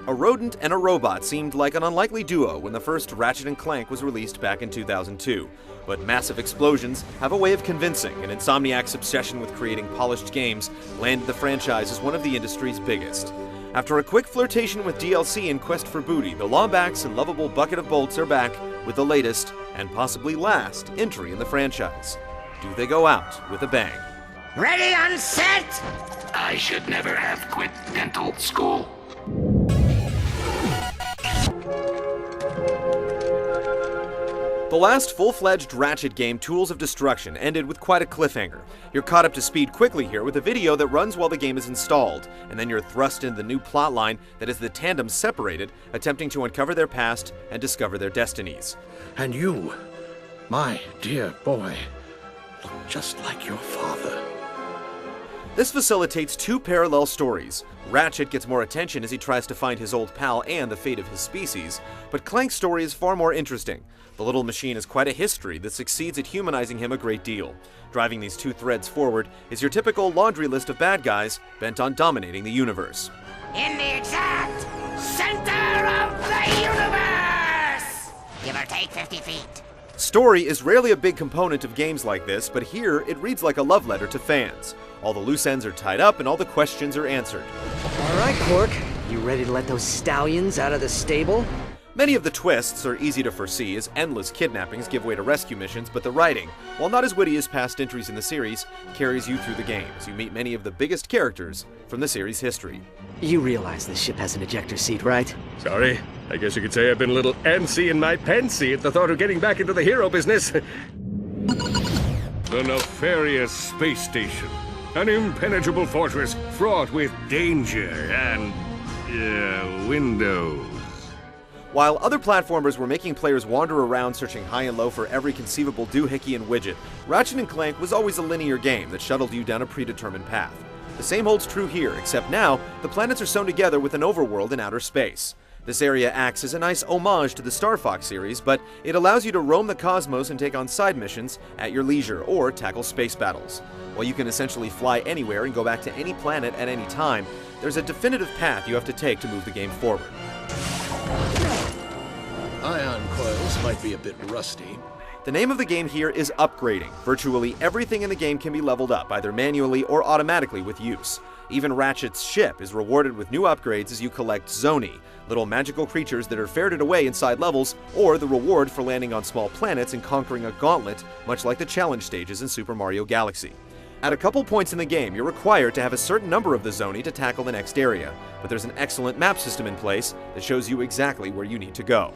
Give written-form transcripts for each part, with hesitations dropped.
A rodent and a robot seemed like an unlikely duo when the first Ratchet and Clank was released back in 2002. But massive explosions have a way of convincing, and Insomniac's obsession with creating polished games landed the franchise as one of the industry's biggest. After a quick flirtation with DLC and Quest for Booty, the Lombax and lovable Bucket of Bolts are back with the latest, and possibly last, entry in the franchise. Do they go out with a bang? Ready on set? I should never have quit dental school. The last full-fledged Ratchet game, Tools of Destruction, ended with quite a cliffhanger. You're caught up to speed quickly here with a video that runs while the game is installed, and then you're thrust into the new plotline that is the tandem separated, attempting to uncover their past and discover their destinies. And you, my dear boy, look just like your father. This facilitates two parallel stories. Ratchet gets more attention as he tries to find his old pal and the fate of his species, but Clank's story is far more interesting. The little machine has quite a history that succeeds at humanizing him a great deal. Driving these two threads forward is your typical laundry list of bad guys bent on dominating the universe. In the exact center of the universe! Give or take 50 feet. Story is rarely a big component of games like this, but here it reads like a love letter to fans. All the loose ends are tied up and all the questions are answered. All right, Quark. You ready to let those stallions out of the stable? Many of the twists are easy to foresee as endless kidnappings give way to rescue missions, but the writing, while not as witty as past entries in the series, carries you through the game as you meet many of the biggest characters from the series' history. You realize this ship has an ejector seat, right? Sorry, I guess you could say I've been a little antsy in my pensy at the thought of getting back into the hero business. The nefarious space station. An impenetrable fortress fraught with danger and, windows. While other platformers were making players wander around searching high and low for every conceivable doohickey and widget, Ratchet and Clank was always a linear game that shuttled you down a predetermined path. The same holds true here, except now, the planets are sewn together with an overworld in outer space. This area acts as a nice homage to the Star Fox series, but it allows you to roam the cosmos and take on side missions at your leisure, or tackle space battles. While you can essentially fly anywhere and go back to any planet at any time, there's a definitive path you have to take to move the game forward. Ion coils might be a bit rusty. The name of the game here is upgrading. Virtually everything in the game can be leveled up, either manually or automatically with use. Even Ratchet's ship is rewarded with new upgrades as you collect Zoni, little magical creatures that are ferreted away inside levels, or the reward for landing on small planets and conquering a gauntlet, much like the challenge stages in Super Mario Galaxy. At a couple points in the game, you're required to have a certain number of the Zoni to tackle the next area, but there's an excellent map system in place that shows you exactly where you need to go.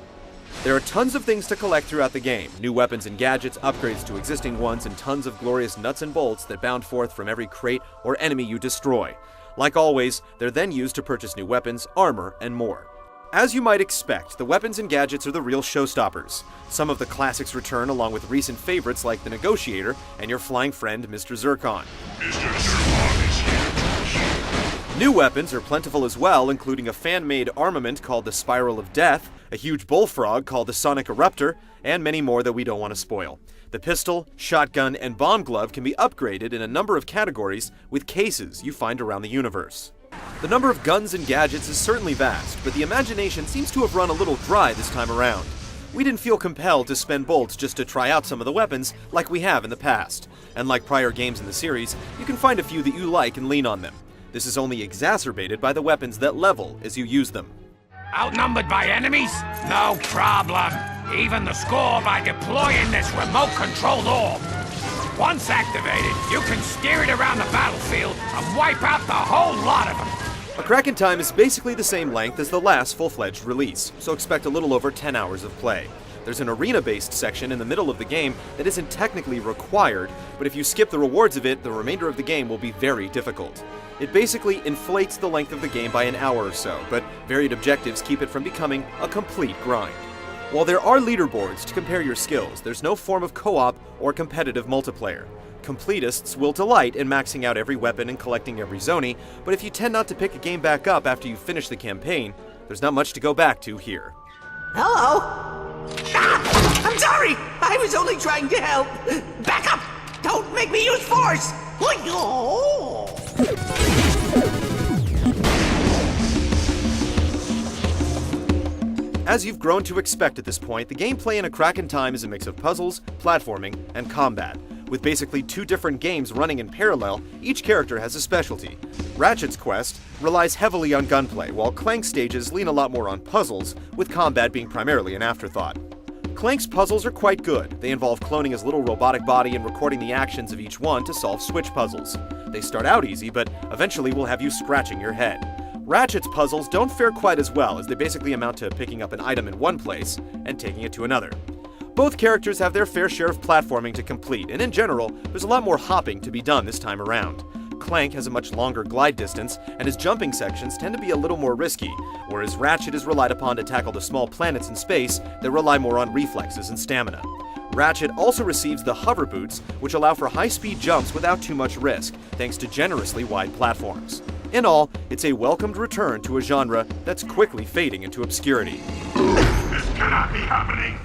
There are tons of things to collect throughout the game, new weapons and gadgets, upgrades to existing ones, and tons of glorious nuts and bolts that bound forth from every crate or enemy you destroy. Like always, they're then used to purchase new weapons, armor, and more. As you might expect, the weapons and gadgets are the real showstoppers. Some of the classics return along with recent favorites like the Negotiator and your flying friend Mr. Zircon. Mr. Zircon is here. New weapons are plentiful as well, including a fan-made armament called the Spiral of Death, a huge bullfrog called the Sonic Eruptor, and many more that we don't want to spoil. The pistol, shotgun, and bomb glove can be upgraded in a number of categories with cases you find around the universe. The number of guns and gadgets is certainly vast, but the imagination seems to have run a little dry this time around. We didn't feel compelled to spend bolts just to try out some of the weapons like we have in the past. And like prior games in the series, you can find a few that you like and lean on them. This is only exacerbated by the weapons that level as you use them. Outnumbered by enemies? No problem. Even the score by deploying this remote-controlled orb. Once activated, you can steer it around the battlefield and wipe out the whole lot of them. A Kraken time is basically the same length as the last full-fledged release, so expect a little over 10 hours of play. There's an arena-based section in the middle of the game that isn't technically required, but if you skip the rewards of it, the remainder of the game will be very difficult. It basically inflates the length of the game by an hour or so, but varied objectives keep it from becoming a complete grind. While there are leaderboards to compare your skills, there's no form of co-op or competitive multiplayer. Completists will delight in maxing out every weapon and collecting every Zoni, but if you tend not to pick a game back up after you finish the campaign, there's not much to go back to here. Hello? Ah! I'm sorry! I was only trying to help! Back up! Don't make me use force! As you've grown to expect at this point, the gameplay in A Crack in Time is a mix of puzzles, platforming, and combat. With basically 2 different games running in parallel, each character has a specialty. Ratchet's quest relies heavily on gunplay, while Clank's stages lean a lot more on puzzles, with combat being primarily an afterthought. Clank's puzzles are quite good. They involve cloning his little robotic body and recording the actions of each one to solve switch puzzles. They start out easy, but eventually will have you scratching your head. Ratchet's puzzles don't fare quite as well, as they basically amount to picking up an item in one place and taking it to another. Both characters have their fair share of platforming to complete, and in general, there's a lot more hopping to be done this time around. Clank has a much longer glide distance, and his jumping sections tend to be a little more risky, whereas Ratchet is relied upon to tackle the small planets in space that rely more on reflexes and stamina. Ratchet also receives the hover boots, which allow for high-speed jumps without too much risk, thanks to generously wide platforms. In all, it's a welcomed return to a genre that's quickly fading into obscurity. This cannot be happening.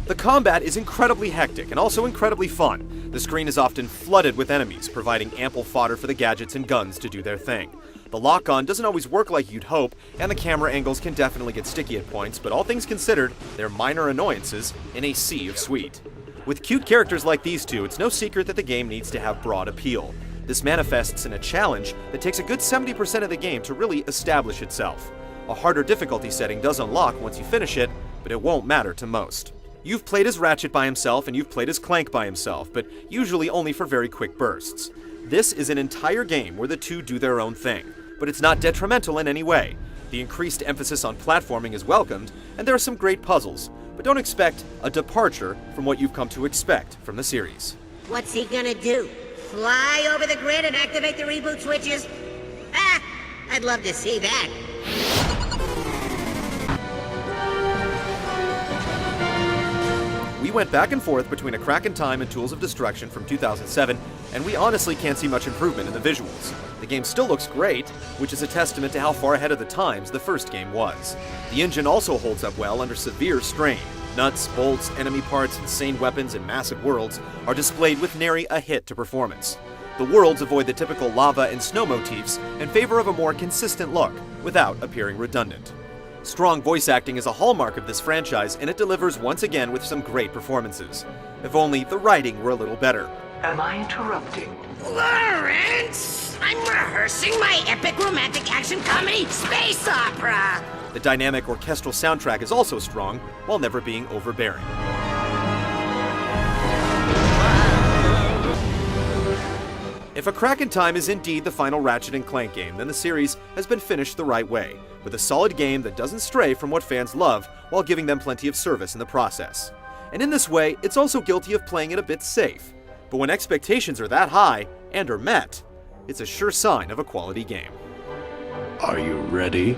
The combat is incredibly hectic and also incredibly fun. The screen is often flooded with enemies, providing ample fodder for the gadgets and guns to do their thing. The lock-on doesn't always work like you'd hope, and the camera angles can definitely get sticky at points, but all things considered, they're minor annoyances in a sea of sweet. With cute characters like these two, it's no secret that the game needs to have broad appeal. This manifests in a challenge that takes a good 70% of the game to really establish itself. A harder difficulty setting does unlock once you finish it, but it won't matter to most. You've played as Ratchet by himself and you've played as Clank by himself, but usually only for very quick bursts. This is an entire game where the two do their own thing, but it's not detrimental in any way. The increased emphasis on platforming is welcomed, and there are some great puzzles, but don't expect a departure from what you've come to expect from the series. What's he gonna do? Fly over the grid and activate the reboot switches? Ah, I'd love to see that. We went back and forth between A Crack in Time and Tools of Destruction from 2007, and we honestly can't see much improvement in the visuals. The game still looks great, which is a testament to how far ahead of the times the first game was. The engine also holds up well under severe strain. Nuts, bolts, enemy parts, insane weapons, and massive worlds are displayed with nary a hit to performance. The worlds avoid the typical lava and snow motifs in favor of a more consistent look, without appearing redundant. Strong voice acting is a hallmark of this franchise, and it delivers once again with some great performances. If only the writing were a little better. Am I interrupting? Lawrence! I'm rehearsing my epic romantic action comedy space opera! The dynamic orchestral soundtrack is also strong, while never being overbearing. If A Crack in Time is indeed the final Ratchet and Clank game, then the series has been finished the right way, with a solid game that doesn't stray from what fans love while giving them plenty of service in the process. And in this way, it's also guilty of playing it a bit safe. But when expectations are that high, and are met, it's a sure sign of a quality game. Are you ready?